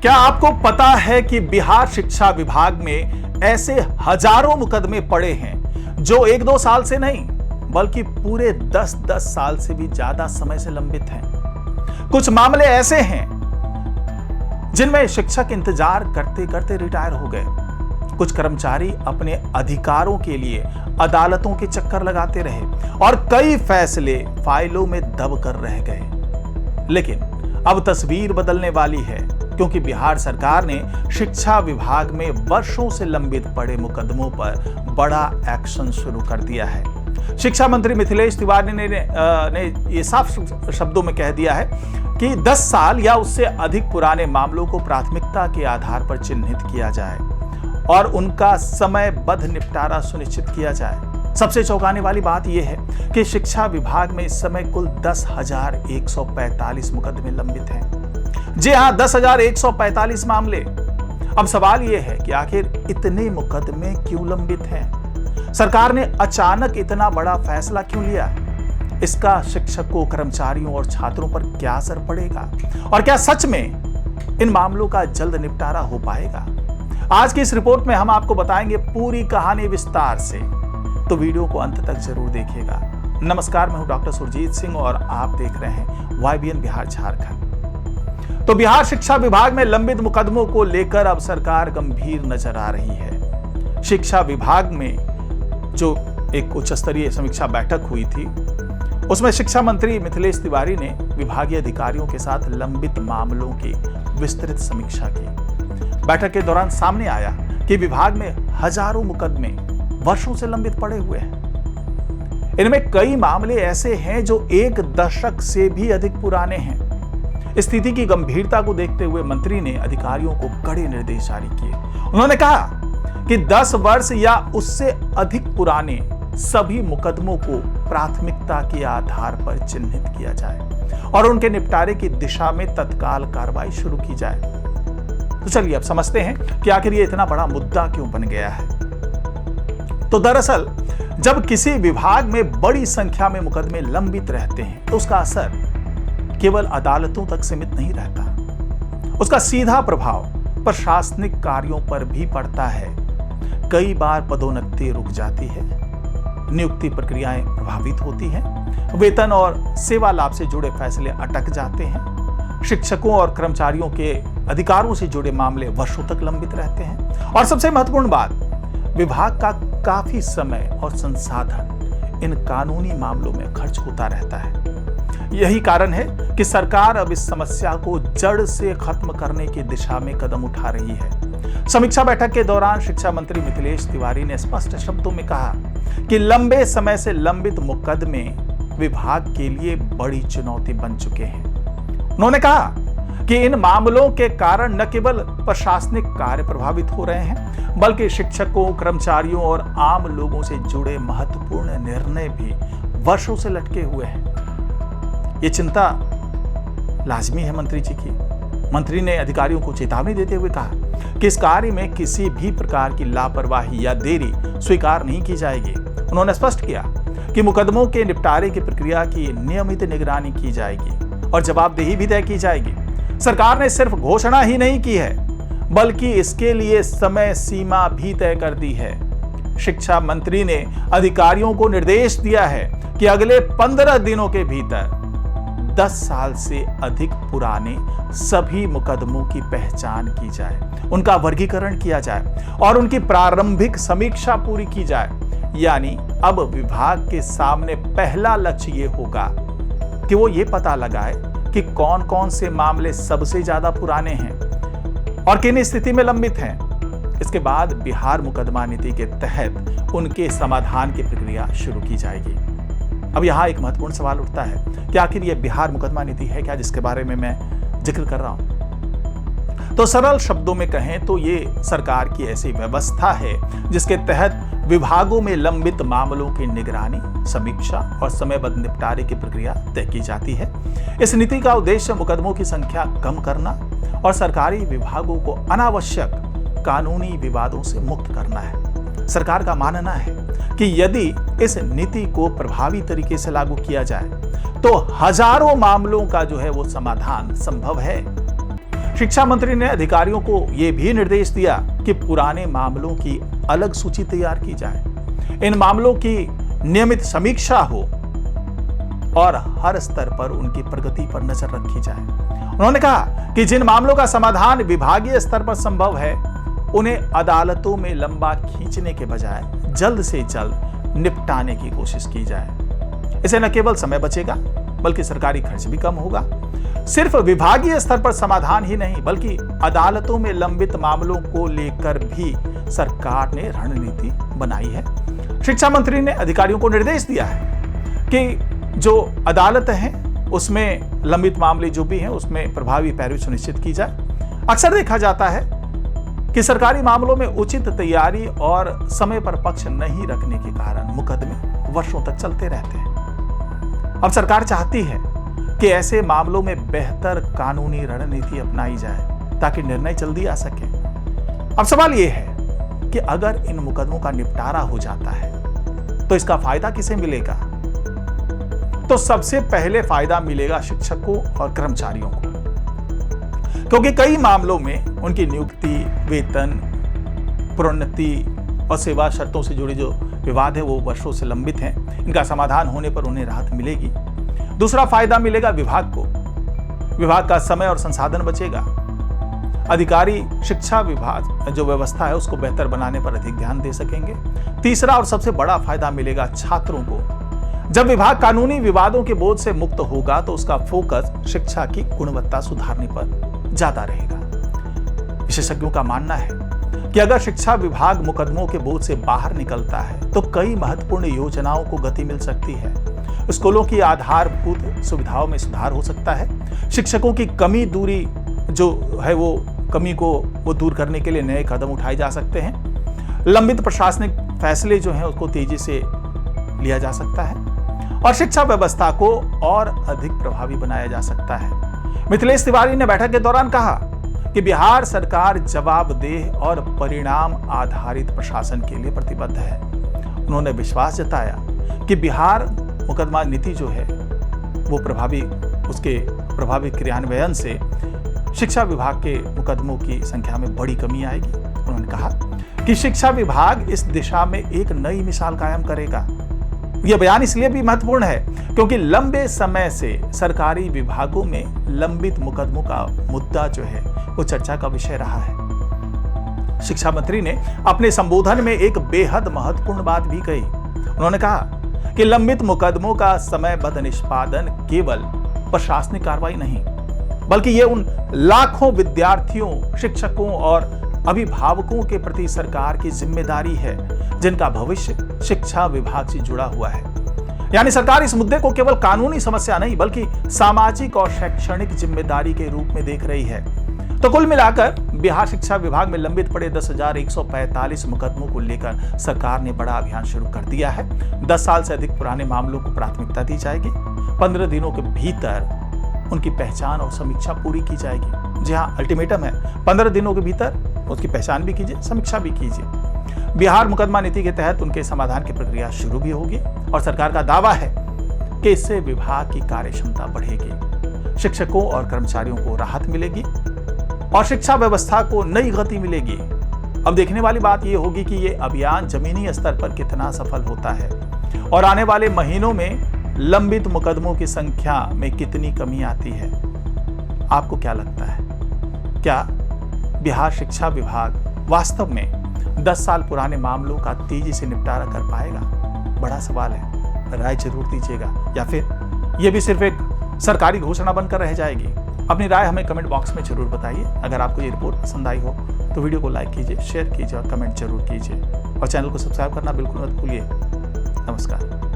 क्या आपको पता है कि बिहार शिक्षा विभाग में ऐसे हजारों मुकदमे पड़े हैं जो 1-2 साल से नहीं बल्कि पूरे 10-10 साल से भी ज्यादा समय से लंबित हैं। कुछ मामले ऐसे हैं जिनमें शिक्षक इंतजार करते करते रिटायर हो गए। कुछ कर्मचारी अपने अधिकारों के लिए अदालतों के चक्कर लगाते रहे और कई फैसले फाइलों में दब कर रह गए। लेकिन अब तस्वीर बदलने वाली है, क्योंकि बिहार सरकार ने शिक्षा विभाग में वर्षों से लंबित पड़े मुकदमों पर बड़ा एक्शन शुरू कर दिया है। शिक्षा मंत्री मिथिलेश तिवारी ने ये साफ शब्दों में कह दिया है कि 10 साल या उससे अधिक पुराने मामलों को प्राथमिकता के आधार पर चिन्हित किया जाए और उनका समयबद्ध निपटारा सुनिश्चित किया जाए। सबसे चौंकाने वाली बात यह है कि शिक्षा विभाग में इस समय कुल 10,145 मुकदमे लंबित हैं। जी हां, 10,145 मामले। अब सवाल यह है कि आखिर इतने मुकदमे क्यों लंबित हैं? सरकार ने अचानक इतना बड़ा फैसला क्यों लिया? इसका शिक्षकों, कर्मचारियों और छात्रों पर क्या असर पड़ेगा? और क्या सच में इन मामलों का जल्द निपटारा हो पाएगा? आज की इस रिपोर्ट में हम आपको बताएंगे पूरी कहानी विस्तार से, तो वीडियो को अंत तक जरूर देखिएगा। नमस्कार, मैं हूं डॉक्टर सुरजीत सिंह और आप देख रहे हैं YBN बिहार झारखंड। तो बिहार शिक्षा विभाग में लंबित मुकदमों को लेकर अब सरकार गंभीर नजर आ रही है। शिक्षा विभाग में जो एक उच्च स्तरीय समीक्षा बैठक हुई थी, उसमें शिक्षा मंत्री मिथिलेश तिवारी ने विभागीय अधिकारियों के साथ लंबित मामलों की विस्तृत समीक्षा की। बैठक के दौरान सामने आया कि विभाग में हजारों मुकदमे वर्षों से लंबित पड़े हुए हैं। इनमें कई मामले ऐसे हैं जो 1 दशक से भी अधिक पुराने हैं। स्थिति की गंभीरता को देखते हुए मंत्री ने अधिकारियों को कड़े निर्देश जारी किए। उन्होंने कहा कि 10 वर्ष या उससे अधिक पुराने सभी मुकदमों को प्राथमिकता के आधार पर चिन्हित किया जाए और उनके निपटारे की दिशा में तत्काल कार्रवाई शुरू की जाए। तो चलिए अब समझते हैं कि आखिर ये इतना बड़ा मुद्दा क्यों बन गया है। तो दरअसल जब किसी विभाग में बड़ी संख्या में मुकदमे लंबित रहते हैं तो उसका असर केवल अदालतों तक सीमित नहीं रहता। उसका सीधा प्रभाव प्रशासनिक कार्यों पर भी पड़ता है। कई बार पदोन्नति रुक जाती है, नियुक्ति प्रक्रियाएं प्रभावित होती हैं, वेतन और सेवा लाभ से जुड़े फैसले अटक जाते हैं, शिक्षकों और कर्मचारियों के अधिकारों से जुड़े मामले वर्षों तक लंबित रहते हैं और सबसे महत्वपूर्ण बात, विभाग का काफी समय और संसाधन इन कानूनी मामलों में खर्च होता रहता है। यही कारण है कि सरकार अब इस समस्या को जड़ से खत्म करने की दिशा में कदम उठा रही है। समीक्षा बैठक के दौरान शिक्षा मंत्री मिथिलेश तिवारी ने स्पष्ट शब्दों में कहा कि लंबे समय से लंबित मुकदमे विभाग के लिए बड़ी चुनौती बन चुके हैं। उन्होंने कहा कि इन मामलों के कारण न केवल प्रशासनिक कार्य प्रभावित हो रहे हैं, बल्कि शिक्षकों, कर्मचारियों और आम लोगों से जुड़े महत्वपूर्ण निर्णय भी वर्षों से लटके हुए हैं। ये चिंता लाजमी है मंत्री जी की। मंत्री ने अधिकारियों को चेतावनी देते हुए कहा कि इस कार्य में किसी भी प्रकार की लापरवाही या देरी स्वीकार नहीं की जाएगी। उन्होंने स्पष्ट किया कि मुकदमों के निपटारे की प्रक्रिया की नियमित निगरानी की जाएगी और जवाबदेही भी तय की जाएगी। सरकार ने सिर्फ घोषणा ही नहीं की है, बल्कि इसके लिए समय सीमा भी तय कर दी है। शिक्षा मंत्री ने अधिकारियों को निर्देश दिया है कि अगले 15 दिनों के भीतर 10 साल से अधिक पुराने सभी मुकदमों की पहचान की जाए, उनका वर्गीकरण किया जाए और उनकी प्रारंभिक समीक्षा पूरी की जाए। यानी अब विभाग के सामने पहला लक्ष्य ये होगा कि वो ये पता लगाए कि कौन कौन से मामले सबसे ज्यादा पुराने हैं और किन स्थिति में लंबित हैं। इसके बाद बिहार मुकदमा नीति के तहत उनके समाधान की प्रक्रिया शुरू की जाएगी। अब यहाँ एक महत्वपूर्ण सवाल उठता है कि आखिर यह बिहार मुकदमा नीति है क्या, जिसके बारे में मैं जिक्र कर रहा हूं? तो सरल शब्दों में कहें तो ये सरकार की ऐसी व्यवस्था है जिसके तहत विभागों में लंबित मामलों की निगरानी, समीक्षा और समयबद्ध निपटारे की प्रक्रिया तय की जाती है। इस नीति का उद्देश्य मुकदमों की संख्या कम करना और सरकारी विभागों को अनावश्यक कानूनी विवादों से मुक्त करना है। सरकार का मानना है कि यदि इस नीति को प्रभावी तरीके से लागू किया जाए तो हजारों मामलों का जो है वो समाधान संभव है। शिक्षा मंत्री ने अधिकारियों को यह भी निर्देश दिया कि पुराने मामलों की अलग सूची तैयार की जाए, इन मामलों की नियमित समीक्षा हो और हर स्तर पर उनकी प्रगति पर नजर रखी जाए। उन्होंने कहा कि जिन मामलों का समाधान विभागीय स्तर पर संभव है, उन्हें अदालतों में लंबा खींचने के बजाय जल्द से जल्द निपटाने की कोशिश की जाए। इससे न केवल समय बचेगा बल्कि सरकारी खर्च भी कम होगा। सिर्फ विभागीय स्तर पर समाधान ही नहीं बल्कि अदालतों में लंबित मामलों को लेकर भी सरकार ने रणनीति बनाई है। शिक्षा मंत्री ने अधिकारियों को निर्देश दिया है कि जो अदालत हैं उसमें लंबित मामले जो भी हैं उसमें प्रभावी पैरवी सुनिश्चित की जाए। अक्सर देखा जाता है कि सरकारी मामलों में उचित तैयारी और समय पर पक्ष नहीं रखने के कारण मुकदमे वर्षों तक चलते रहते हैं। अब सरकार चाहती है कि ऐसे मामलों में बेहतर कानूनी रणनीति अपनाई जाए ताकि निर्णय जल्दी आ सके। अब सवाल यह है कि अगर इन मुकदमों का निपटारा हो जाता है तो इसका फायदा किसे मिलेगा? तो सबसे पहले फायदा मिलेगा शिक्षकों और कर्मचारियों को, क्योंकि कई मामलों में उनकी नियुक्ति, वेतन, प्रोन्नति और सेवा शर्तों से जुड़े जो विवाद है वो वर्षों से लंबित हैं। इनका समाधान होने पर उन्हें राहत मिलेगी। दूसरा फायदा मिलेगा विभाग को, विभाग का समय और संसाधन बचेगा। अधिकारी शिक्षा विभाग जो व्यवस्था है उसको बेहतर बनाने पर अधिक ध्यान दे सकेंगे। तीसरा और सबसे बड़ा फायदा मिलेगा छात्रों को। जब विभाग कानूनी विवादों के बोझ से मुक्त होगा तो उसका फोकस शिक्षा की गुणवत्ता सुधारने पर ज्यादा रहेगा। विशेषज्ञों का मानना है कि अगर शिक्षा विभाग मुकदमों के बोझ से बाहर निकलता है तो कई महत्वपूर्ण योजनाओं को गति मिल सकती है। स्कूलों की आधारभूत सुविधाओं में सुधार हो सकता है। शिक्षकों की कमी दूरी जो है वो कमी को दूर करने के लिए नए कदम उठाए जा सकते हैं। लंबित प्रशासनिक फैसले जो हैं उसको तेजी से लिया जा सकता है और शिक्षा व्यवस्था को और अधिक प्रभावी बनाया जा सकता है। मिथिलेश तिवारी ने बैठक के दौरान कहा कि बिहार सरकार जवाबदेह और परिणाम आधारित प्रशासन के लिए प्रतिबद्ध है। उन्होंने विश्वास जताया कि बिहार मुकदमा नीति जो है वो उसके प्रभावी क्रियान्वयन से शिक्षा विभाग के मुकदमों की संख्या में बड़ी कमी आएगी। उन्होंने कहा कि शिक्षा विभाग इस दिशा में एक नई मिसाल कायम करेगा। यह बयान इसलिए भी महत्वपूर्ण है क्योंकि लंबे समय से सरकारी विभागों में लंबित मुकदमों का मुद्दा जो है वो चर्चा का विषय रहा है। शिक्षा मंत्री ने अपने संबोधन में एक बेहद महत्वपूर्ण बात भी कही। उन्होंने कहा कि लंबित मुकदमों का समयबद्ध निष्पादन केवल प्रशासनिक कार्रवाई नहीं बल्कि ये उन लाखों विद्यार्थियों, शिक्षकों और अभिभावकों के प्रति सरकार की जिम्मेदारी है जिनका भविष्य शिक्षा विभाग से जुड़ा हुआ है। यानी सरकार इस मुद्दे को केवल कानूनी समस्या नहीं बल्कि सामाजिक और शैक्षणिक जिम्मेदारी के रूप में देख रही है। तो कुल मिलाकर बिहार शिक्षा विभाग में लंबित पड़े 10,145 मुकदमों को लेकर सरकार ने बड़ा अभियान शुरू कर दिया है। 10 साल से अधिक पुराने मामलों को प्राथमिकता दी जाएगी। 15 दिनों के भीतर उनकी पहचान और समीक्षा पूरी की जाएगी। जी हाँ, अल्टीमेटम है 15 दिनों के भीतर उसकी पहचान भी कीजिए, समीक्षा भी कीजिए। बिहार मुकदमा नीति के तहत उनके समाधान की प्रक्रिया शुरू भी होगी और सरकार का दावा है कि इससे विभाग की कार्यक्षमता बढ़ेगी, शिक्षकों और कर्मचारियों को राहत मिलेगी और शिक्षा व्यवस्था को नई गति मिलेगी। अब देखने वाली बात यह होगी कि यह अभियान जमीनी स्तर पर कितना सफल होता है और आने वाले महीनों में लंबित मुकदमों की संख्या में कितनी कमी आती है। आपको क्या लगता है, क्या बिहार शिक्षा विभाग वास्तव में 10 साल पुराने मामलों का तेजी से निपटारा कर पाएगा? बड़ा सवाल है, राय जरूर दीजिएगा। या फिर यह भी सिर्फ एक सरकारी घोषणा बनकर रह जाएगी? अपनी राय हमें कमेंट बॉक्स में जरूर बताइए। अगर आपको ये रिपोर्ट पसंद आई हो तो वीडियो को लाइक कीजिए, शेयर कीजिए और कमेंट जरूर कीजिए और चैनल को सब्सक्राइब करना बिल्कुल मत भूलिए। नमस्कार।